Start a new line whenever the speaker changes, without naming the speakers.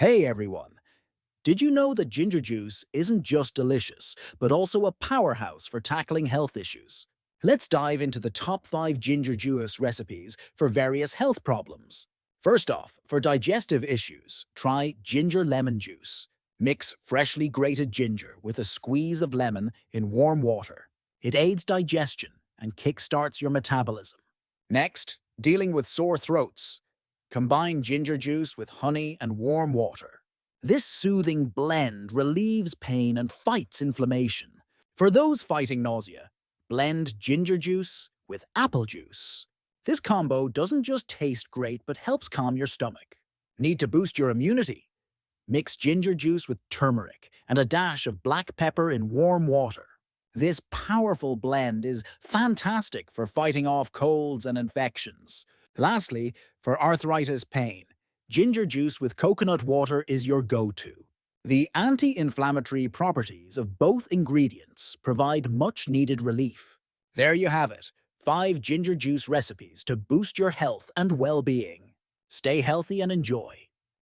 Hey everyone! Did you know that ginger juice isn't just delicious, but also a powerhouse for tackling health issues? Let's dive into the top 5 ginger juice recipes for various health problems. First off, for digestive issues, try ginger lemon juice. Mix freshly grated ginger with a squeeze of lemon in warm water. It aids digestion and kickstarts your metabolism. Next, dealing with sore throats. Combine ginger juice with honey and warm water. This soothing blend relieves pain and fights inflammation. For those fighting nausea, blend ginger juice with apple juice. This combo doesn't just taste great but helps calm your stomach. Need to boost your immunity? Mix ginger juice with turmeric and a dash of black pepper in warm water. This powerful blend is fantastic for fighting off colds and infections. Lastly, for arthritis pain, ginger juice with coconut water is your go-to. The anti-inflammatory properties of both ingredients provide much-needed relief. There you have it, 5 ginger juice recipes to boost your health and well-being. Stay healthy and enjoy.